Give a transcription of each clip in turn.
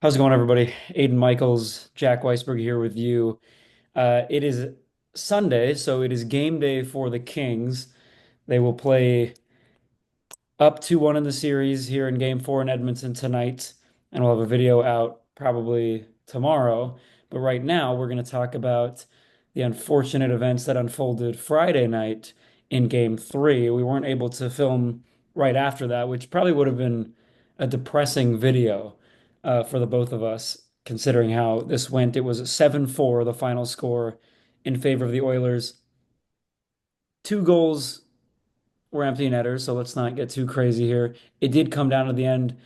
How's it going, everybody? Aiden Michaels, Jack Weisberg here with you. It is Sunday, so it is game day for the Kings. They will play up 2-1 in the series here in game four in Edmonton tonight, and we'll have a video out probably tomorrow. But right now, we're going to talk about the unfortunate events that unfolded Friday night in game three. We weren't able to film right after that, which probably would have been a depressing video for the both of us, considering how this went. It was 7-4, the final score in favor of the Oilers. Two goals were empty netters, so let's not get too crazy here. It did come down to the end.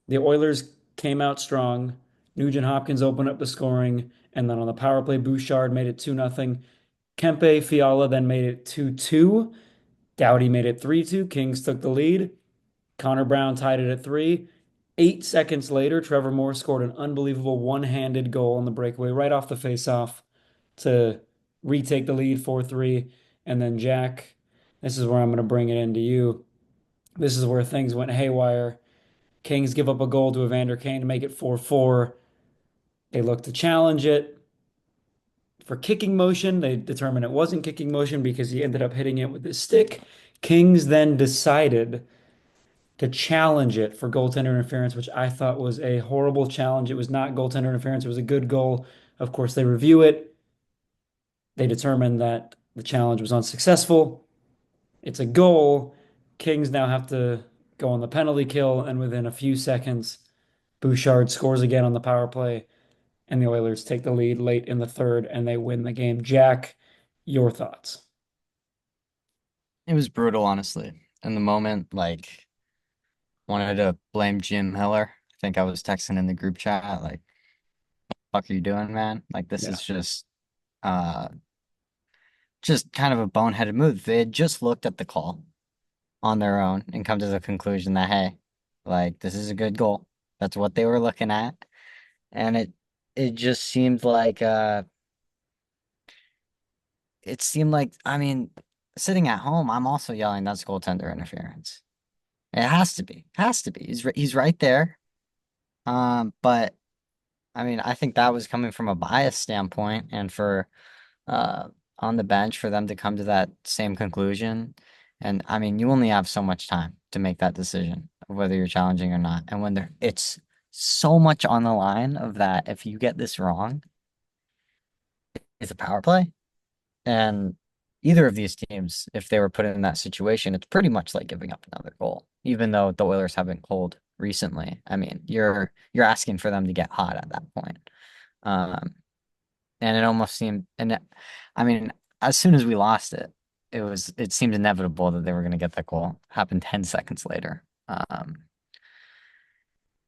The Oilers came out strong. Nugent Hopkins opened up the scoring, and then on the power play, Bouchard made it 2-0. Kempe Fiala then made it 2-2. Doughty made it 3-2. Kings took the lead. Connor Brown tied it at 3. 8 seconds later, Trevor Moore scored an unbelievable one-handed goal on the breakaway right off the face-off to retake the lead 4-3. And then Jack, this is where I'm going to bring it into you. This is where things went haywire. Kings give up a goal to Evander Kane to make it 4-4. They look to challenge it for kicking motion. They determined it wasn't kicking motion because he ended up hitting it with his stick. Kings then decided to challenge it for goaltender interference, which I thought was a horrible challenge. It was not goaltender interference. It was a good goal. Of course, they review it. They determined that the challenge was unsuccessful. It's a goal. Kings now have to go on the penalty kill, and within a few seconds, Bouchard scores again on the power play, and the Oilers take the lead late in the third, and they win the game. Jack, your thoughts? It was brutal, honestly. In the moment, wanted to blame Jim Miller. I think I was texting in the group chat, like, fuck are you doing, man? Like, this Yeah. is uh just kind of a boneheaded move. They had just looked at the call on their own and come to the conclusion that, hey, like, this is a good goal. That's what they were looking at. And it just seemed like I mean, sitting at home, I'm also yelling that's goaltender interference. It has to be. Has to be. He's right there. But I mean, I think that was coming from a bias standpoint, and for uh on the bench for them to come to that same conclusion. And I mean, you only have so much time to make that decision of whether you're challenging or not. And when it's so much on the line of that, if you get this wrong, it's a power play. And either of these teams, if they were put in that situation, it's pretty much like giving up another goal, even though the Oilers have been cold recently. I mean, you're asking for them to get hot at that point. Um, and it almost seemed, I mean, as soon as we lost it, it seemed inevitable that they were going to get that goal. Happened 10 seconds later.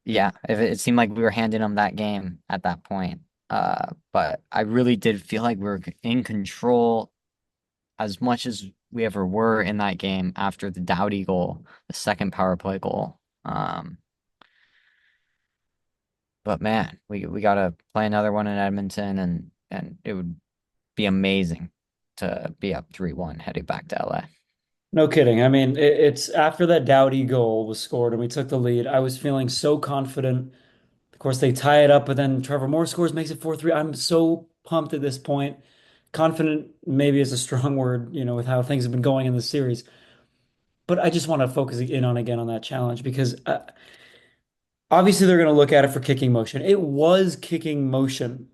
Yeah, it seemed like we were handing them that game at that point. But I really did feel like we were in control as much as we ever were in that game after the Doughty goal, the second power play goal. But man, we gotta play another one in Edmonton, and it would be amazing to be up 3-1 heading back to LA. No kidding. I mean, it's after that Doughty goal was scored and we took the lead. I was feeling so confident. Of course, they tie it up, but then Trevor Moore scores, makes it 4-3. I'm so pumped at this point. Confident maybe is a strong word, with how things have been going in the series. But I just want to focus in on again on that challenge because obviously they're going to look at it for kicking motion. It was kicking motion,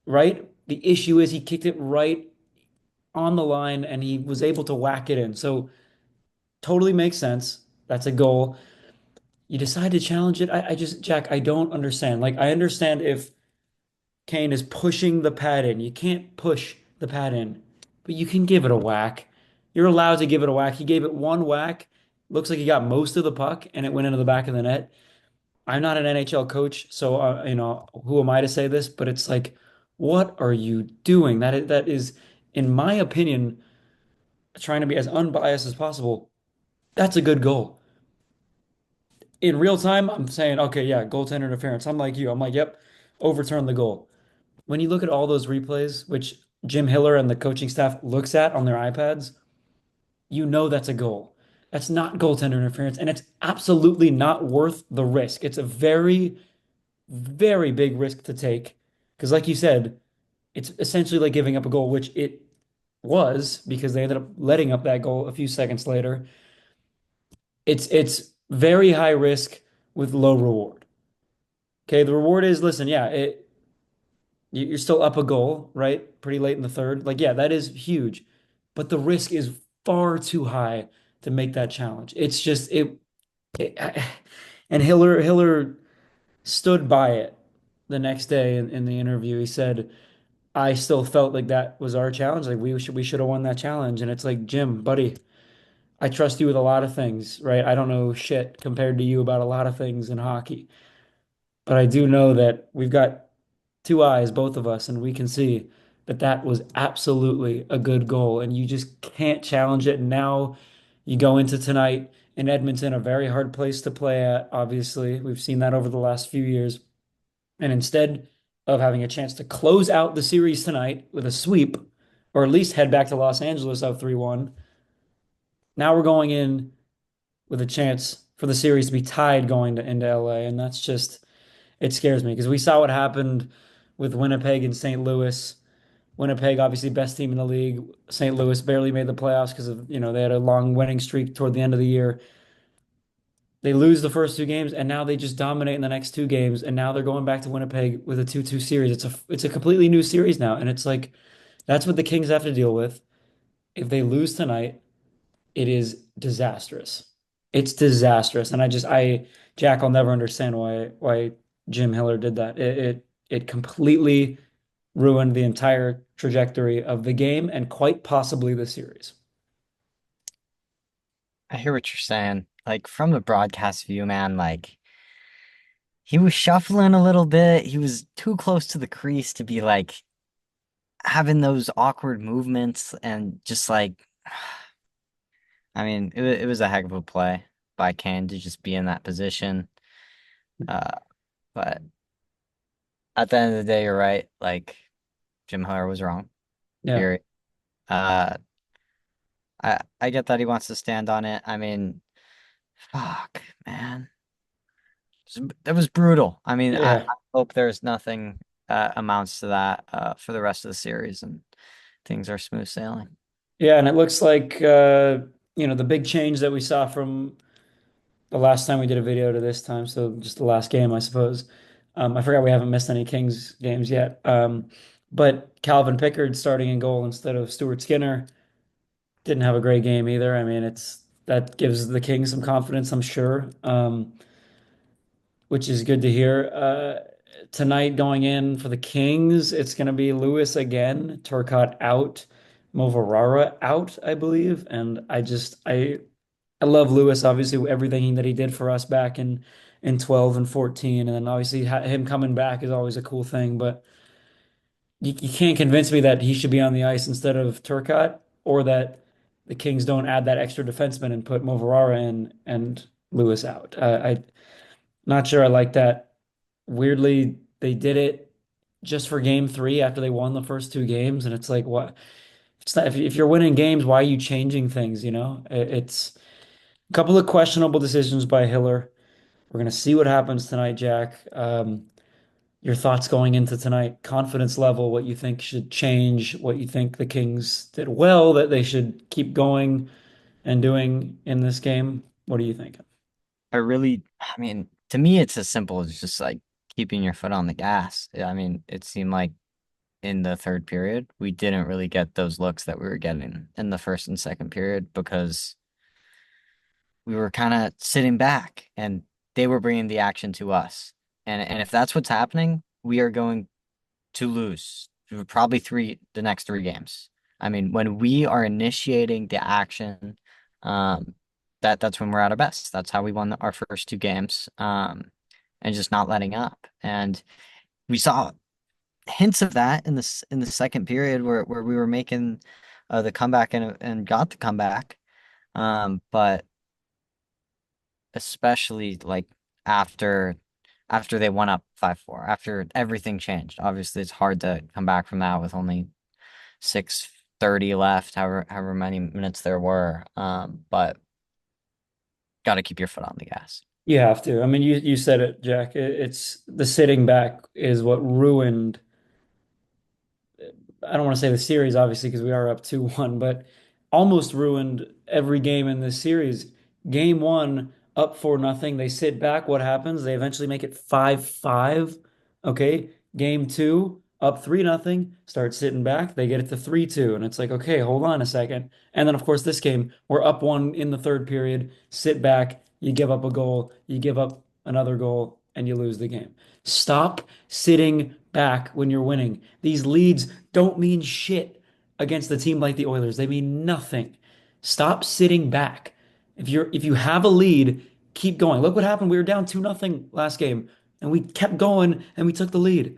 right? The issue is he kicked it right on the line and he was able to whack it in. So totally makes sense. That's a goal. You decide to challenge it. I just, Jack, I don't understand. Like, I understand if Kane is pushing the pad in. You can't push the pad in, but you can give it a whack. You're allowed to give it a whack. He gave it one whack. Looks like he got most of the puck and it went into the back of the net. I'm not an NHL coach, so who am I to say this? But it's like, what are you doing? That is, in my opinion, trying to be as unbiased as possible. That's a good goal. In real time, I'm saying, okay, yeah, goaltender interference. I'm like you. I'm like, yep, overturn the goal. When you look at all those replays, which Jim Hiller and the coaching staff looks at on their iPads, you know that's a goal. That's not goaltender interference, and it's absolutely not worth the risk. It's a very, very big risk to take because, like you said, it's essentially like giving up a goal, which it was because they ended up letting up that goal a few seconds later. It's very high risk with low reward. Okay, the reward is listen, yeah, you're still up a goal, right? Pretty late in the third. Like, yeah, that is huge, but the risk is far too high to make that challenge. It's just it and Hiller stood by it the next day in the interview. He said, "I still felt like that was our challenge. Like we should have won that challenge." And it's like, Jim, buddy, I trust you with a lot of things, right? I don't know shit compared to you about a lot of things in hockey, but I do know that we've got two eyes, both of us, and we can see that that was absolutely a good goal, and you just can't challenge it. And now you go into tonight in Edmonton, a very hard place to play at, obviously. We've seen that over the last few years. And instead of having a chance to close out the series tonight with a sweep, or at least head back to Los Angeles up 3-1, now we're going in with a chance for the series to be tied going into LA. And that's just, it scares me because we saw what happened with Winnipeg and St. Louis. Winnipeg, obviously best team in the league. St. Louis barely made the playoffs because of, they had a long winning streak toward the end of the year. They lose the first two games and now they just dominate in the next two games. And now they're going back to Winnipeg with a 2-2 series. It's a completely new series now. And it's like that's what the Kings have to deal with. If they lose tonight, it is disastrous. It's disastrous. And Jack, I'll never understand why Jim Hiller did that. It completely ruined the entire trajectory of the game and quite possibly the series. I hear what you're saying. Like from the broadcast view, man, like he was shuffling a little bit. He was too close to the crease to be like having those awkward movements and just like I mean, it was a heck of a play by Kane to just be in that position. Uh, but at the end of the day, you're right. Like Jim Miller was wrong. Yeah. Period. Uh, I get that he wants to stand on it. I mean, fuck, man, that was brutal. I mean, I Yeah. hope there's nothing amounts to that for the rest of the series and things are smooth sailing. Yeah, and it looks like the big change that we saw from the last time we did a video to this time, so just the last game, I suppose. I forgot we haven't missed any Kings games yet. But Calvin Pickard starting in goal instead of Stuart Skinner didn't have a great game either. I mean, it's that gives the Kings some confidence, I'm sure, which is good to hear. Tonight going in for the Kings, it's going to be Lewis again, Turcotte out, Movarara out, I believe, and I love Lewis, obviously, everything that he did for us back in 12 and 14. And then obviously him coming back is always a cool thing. But you can't convince me that he should be on the ice instead of Turcotte or that the Kings don't add that extra defenseman and put Movarara in and Lewis out. I'm not sure I like that. Weirdly, they did it just for game three after they won the first two games. And it's like, what? It's not, if you're winning games, why are you changing things? It's a couple of questionable decisions by Hiller. We're going to see what happens tonight, Jack. Your thoughts going into tonight, confidence level, what you think should change, what you think the Kings did well, that they should keep going and doing in this game. What do you think? I mean, to me, it's as simple as just like keeping your foot on the gas. I mean, it seemed like in the third period, we didn't really get those looks that we were getting in the first and second period because we were kind of sitting back and they were bringing the action to us. And if that's what's happening, we are going to lose probably the next three games. I mean, when we are initiating the action, um, that's when we're at our best. That's how we won our first two games, and just not letting up. And we saw hints of that in the second period where we were making the comeback and got the comeback. But especially like after after they went up 5-4, after everything changed. Obviously, it's hard to come back from that with only 6:30 left, however many minutes there were. But got to keep your foot on the gas. You have to. I mean, you said it, Jack. It's the sitting back is what ruined. I don't want to say the series, obviously, because we are up 2-1, but almost ruined every game in this series. Game one, up 4-0. They sit back. What happens? They eventually make it 5-5. Okay. Game two, up 3-0. Start sitting back. They get it to 3-2. And it's like, okay, hold on a second. And then, of course, this game, we're up one in the third period. Sit back. You give up a goal. You give up another goal, and you lose the game. Stop sitting back when you're winning. These leads don't mean shit against a team like the Oilers. They mean nothing. Stop sitting back. If you have a lead, keep going. Look what happened. We were down 2-0 last game and we kept going and we took the lead.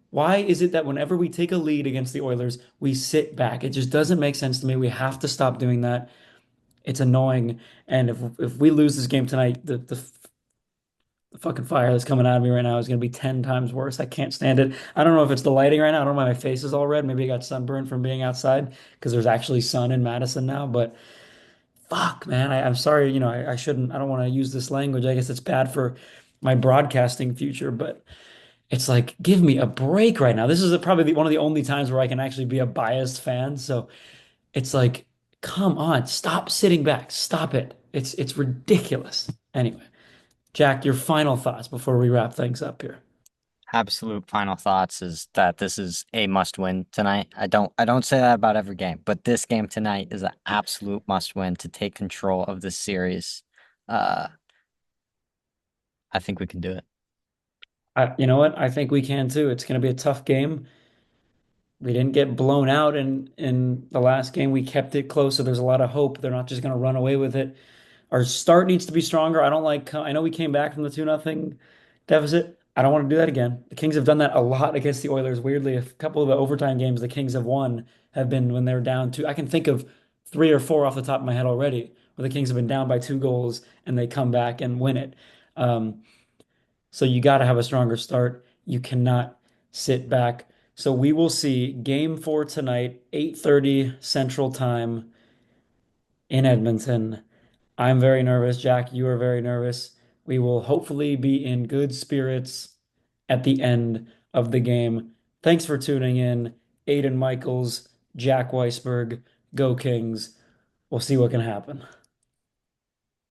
Why is it that whenever we take a lead against the Oilers, we sit back? It just doesn't make sense to me. We have to stop doing that. It's annoying. And if we lose this game tonight, the fucking fire that's coming out of me right now is going to be 10 times worse. I can't stand it. I don't know if it's the lighting right now. I don't know why my face is all red. Maybe I got sunburned from being outside because there's actually sun in Madison now. But fuck, man, I'm sorry. I shouldn't, I don't want to use this language. I guess it's bad for my broadcasting future, but it's like, give me a break right now. This is probably one of the only times where I can actually be a biased fan. So it's like, come on, stop sitting back. Stop it. It's ridiculous. Anyway. Jack, your final thoughts before we wrap things up here. Absolute final thoughts is that this is a must win tonight. I don't say that about every game, but this game tonight is an absolute must win to take control of this series. Uh, I think we can do it. You know what? I think we can too. It's going to be a tough game. We didn't get blown out in the last game. We kept it close, so there's a lot of hope. They're not just going to run away with it. Our start needs to be stronger. I don't like. I know we came back from the 2-0 deficit. I don't want to do that again. The Kings have done that a lot against the Oilers. Weirdly, a couple of the overtime games the Kings have won have been when they're down two. I can think of three or four off the top of my head already where the Kings have been down by 2 goals and they come back and win it. Um, So you got to have a stronger start. You cannot sit back. So we will see game four tonight, 8:30 Central Time in Edmonton. I'm very nervous. Jack, you are very nervous. We will hopefully be in good spirits at the end of the game. Thanks for tuning in. Aidan Michaels, Jack Weisberg, go Kings. We'll see what can happen.